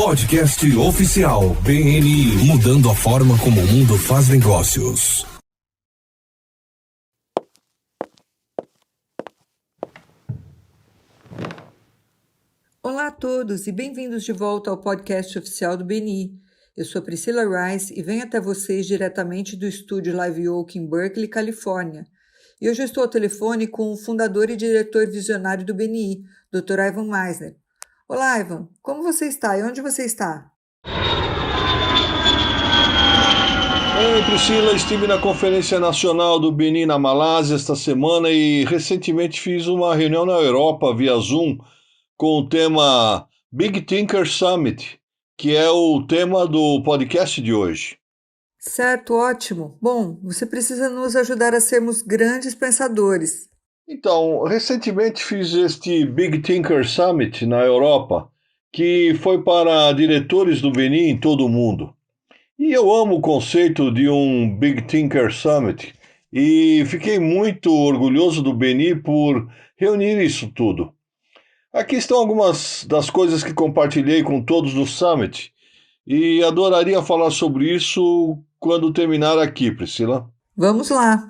Podcast oficial BNI, mudando a forma como o mundo faz negócios. Olá a todos e bem-vindos de volta ao podcast oficial do BNI. Eu sou Priscila Rice e venho até vocês diretamente do estúdio Live Oak em Berkeley, Califórnia. E hoje eu estou ao telefone com o fundador e diretor visionário do BNI, Dr. Ivan Misner. Olá, Ivan, como você está e onde você está? Oi, Priscila, estive na Conferência Nacional do BNI na Malásia esta semana e recentemente fiz uma reunião na Europa via Zoom com o tema Big Thinker Summit, que é o tema do podcast de hoje. Certo, ótimo. Bom, você precisa nos ajudar a sermos grandes pensadores. Então, recentemente fiz este Big Thinker Summit na Europa, que foi para diretores do BNI em todo o mundo. E eu amo o conceito de um Big Thinker Summit e fiquei muito orgulhoso do BNI por reunir isso tudo. Aqui estão algumas das coisas que compartilhei com todos no Summit e adoraria falar sobre isso quando terminar aqui, Priscila. Vamos lá.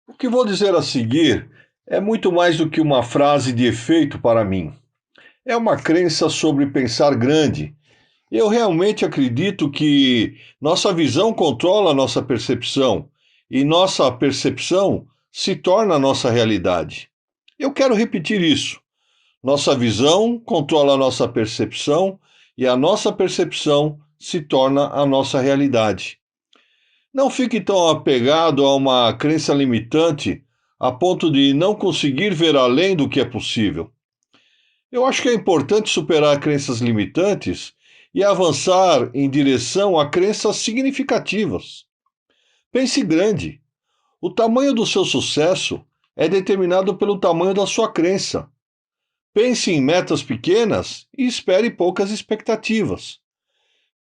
O que vou dizer a seguir é muito mais do que uma frase de efeito para mim. É uma crença sobre pensar grande. Eu realmente acredito que nossa visão controla nossa percepção e nossa percepção se torna nossa realidade. Eu quero repetir isso. Nossa visão controla a nossa percepção e a nossa percepção se torna a nossa realidade. Não fique tão apegado a uma crença limitante a ponto de não conseguir ver além do que é possível. Eu acho que é importante superar crenças limitantes e avançar em direção a crenças significativas. Pense grande. O tamanho do seu sucesso é determinado pelo tamanho da sua crença. Pense em metas pequenas e espere poucas expectativas.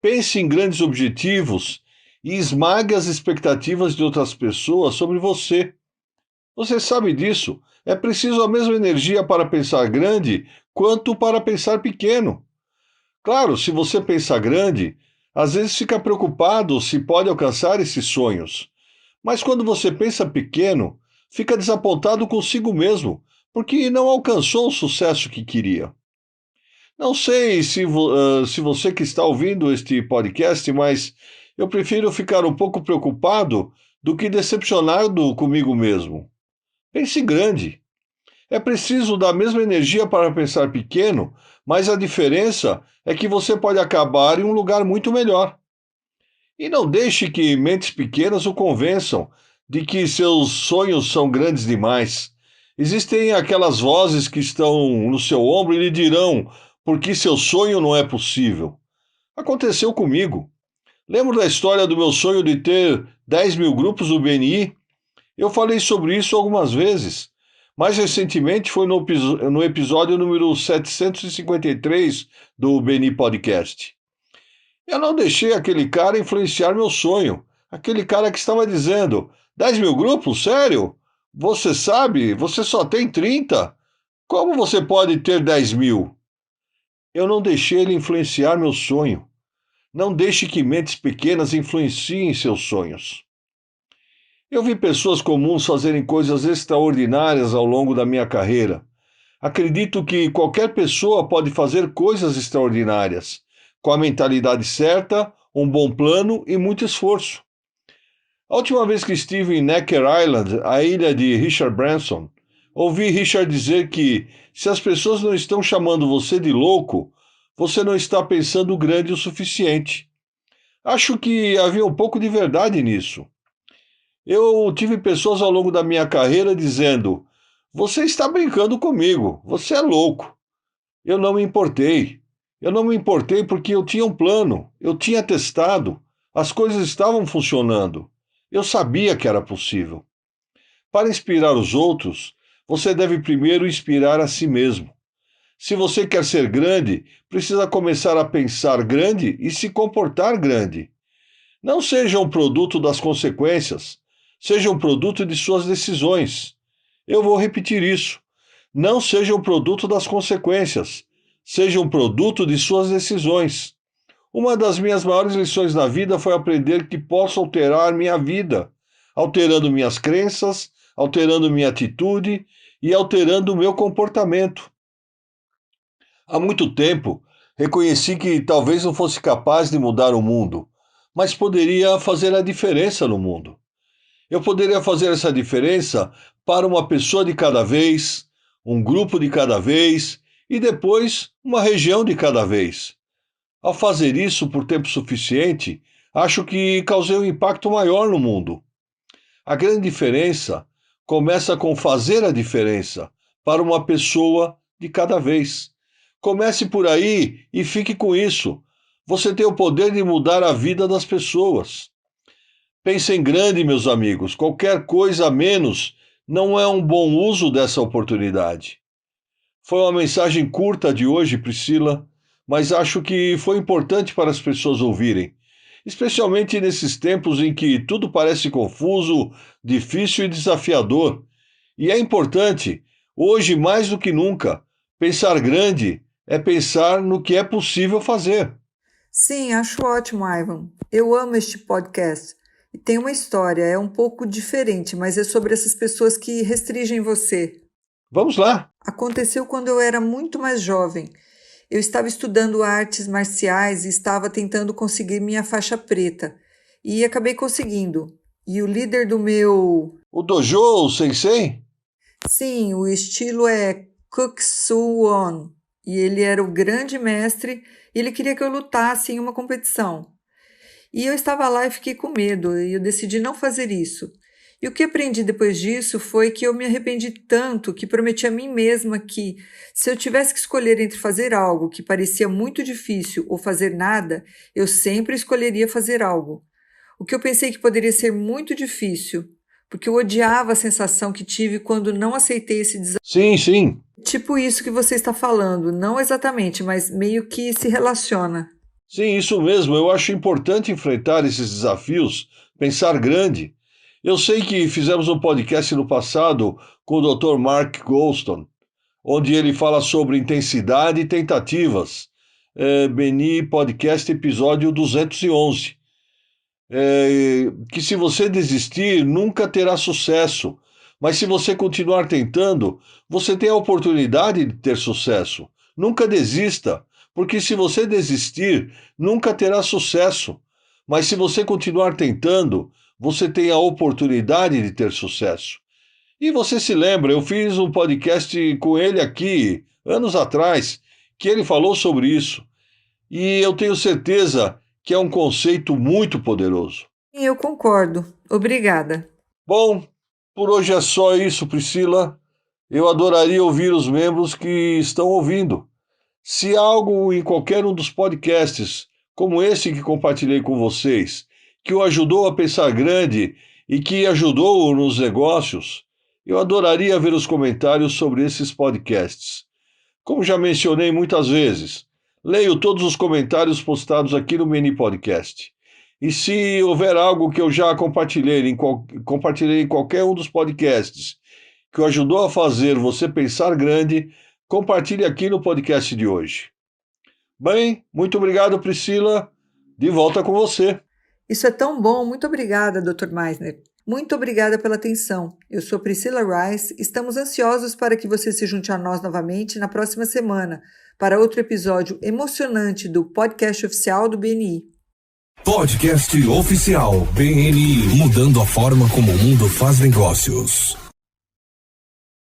Pense em grandes objetivos e esmague as expectativas de outras pessoas sobre você. Você sabe disso. É preciso a mesma energia para pensar grande quanto para pensar pequeno. Claro, se você pensa grande, às vezes fica preocupado se pode alcançar esses sonhos. Mas quando você pensa pequeno, fica desapontado consigo mesmo, porque não alcançou o sucesso que queria. Não sei se você que está ouvindo este podcast, mas eu prefiro ficar um pouco preocupado do que decepcionado comigo mesmo. Pense grande. É preciso da mesma energia para pensar pequeno, mas a diferença é que você pode acabar em um lugar muito melhor. E não deixe que mentes pequenas o convençam de que seus sonhos são grandes demais. Existem aquelas vozes que estão no seu ombro e lhe dirão por que seu sonho não é possível. Aconteceu comigo. Lembro da história do meu sonho de ter 10 mil grupos do BNI. Eu falei sobre isso algumas vezes. Mais recentemente foi no episódio número 753 do BNI Podcast. Eu não deixei aquele cara influenciar meu sonho. Aquele cara que estava dizendo: 10 mil grupos? Sério? Você sabe, você só tem 30. Como você pode ter 10 mil? Eu não deixei ele influenciar meu sonho. Não deixe que mentes pequenas influenciem seus sonhos. Eu vi pessoas comuns fazerem coisas extraordinárias ao longo da minha carreira. Acredito que qualquer pessoa pode fazer coisas extraordinárias, com a mentalidade certa, um bom plano e muito esforço. A última vez que estive em Necker Island, a ilha de Richard Branson, ouvi Richard dizer que se as pessoas não estão chamando você de louco, você não está pensando grande o suficiente. Acho que havia um pouco de verdade nisso. Eu tive pessoas ao longo da minha carreira dizendo: você está brincando comigo, você é louco. Eu não me importei. Eu não me importei porque eu tinha um plano, eu tinha testado, as coisas estavam funcionando. Eu sabia que era possível. Para inspirar os outros, você deve primeiro inspirar a si mesmo. Se você quer ser grande, precisa começar a pensar grande e se comportar grande. Não seja um produto das consequências, seja um produto de suas decisões. Eu vou repetir isso. Não seja um produto das consequências, seja um produto de suas decisões. Uma das minhas maiores lições na vida foi aprender que posso alterar minha vida, alterando minhas crenças, alterando minha atitude e alterando o meu comportamento. Há muito tempo, reconheci que talvez não fosse capaz de mudar o mundo, mas poderia fazer a diferença no mundo. Eu poderia fazer essa diferença para uma pessoa de cada vez, um grupo de cada vez e depois uma região de cada vez. Ao fazer isso por tempo suficiente, acho que causei um impacto maior no mundo. A grande diferença começa com fazer a diferença para uma pessoa de cada vez. Comece por aí e fique com isso. Você tem o poder de mudar a vida das pessoas. Pensem grande, meus amigos. Qualquer coisa a menos não é um bom uso dessa oportunidade. Foi uma mensagem curta de hoje, Priscila, mas acho que foi importante para as pessoas ouvirem, especialmente nesses tempos em que tudo parece confuso, difícil e desafiador. E é importante, hoje mais do que nunca, pensar grande é pensar no que é possível fazer. Sim, acho ótimo, Ivan. Eu amo este podcast. E tem uma história, é um pouco diferente, mas é sobre essas pessoas que restringem você. Vamos lá! Aconteceu quando eu era muito mais jovem. Eu estava estudando artes marciais e estava tentando conseguir minha faixa preta. E acabei conseguindo. E o líder do meu... O dojo, o sensei? Sim, o estilo é Kuk-Soo-Won. E ele era o grande mestre e ele queria que eu lutasse em uma competição. E eu estava lá e fiquei com medo e eu decidi não fazer isso. E o que aprendi depois disso foi que eu me arrependi tanto que prometi a mim mesma que, se eu tivesse que escolher entre fazer algo que parecia muito difícil ou fazer nada, eu sempre escolheria fazer algo. O que eu pensei que poderia ser muito difícil, porque eu odiava a sensação que tive quando não aceitei esse desafio. Sim. Tipo isso que você está falando, não exatamente, mas meio que se relaciona. Sim, isso mesmo. Eu acho importante enfrentar esses desafios, pensar grande. Eu sei que fizemos um podcast no passado com o Dr. Mark Goldstone, onde ele fala sobre intensidade e tentativas. Beni Podcast, episódio 211. Que se você desistir, nunca terá sucesso. Mas se você continuar tentando, você tem a oportunidade de ter sucesso. Nunca desista, porque se você desistir, nunca terá sucesso. Mas se você continuar tentando, você tem a oportunidade de ter sucesso. E você se lembra, eu fiz um podcast com ele aqui, anos atrás, que ele falou sobre isso. E eu tenho certeza que é um conceito muito poderoso. Eu concordo. Obrigada. Bom, por hoje é só isso, Priscila. Eu adoraria ouvir os membros que estão ouvindo. Se há algo em qualquer um dos podcasts, como esse que compartilhei com vocês, que o ajudou a pensar grande e que ajudou nos negócios, eu adoraria ver os comentários sobre esses podcasts. Como já mencionei muitas vezes, leio todos os comentários postados aqui no Beni Podcast. E se houver algo que eu já compartilhei em qualquer um dos podcasts que o ajudou a fazer você pensar grande, compartilhe aqui no podcast de hoje. Bem, muito obrigado, Priscila. De volta com você. Isso é tão bom. Muito obrigada, Dr. Meisner. Muito obrigada pela atenção. Eu sou Priscila Rice. Estamos ansiosos para que você se junte a nós novamente na próxima semana para outro episódio emocionante do podcast oficial do BNI. Podcast oficial BNI, mudando a forma como o mundo faz negócios.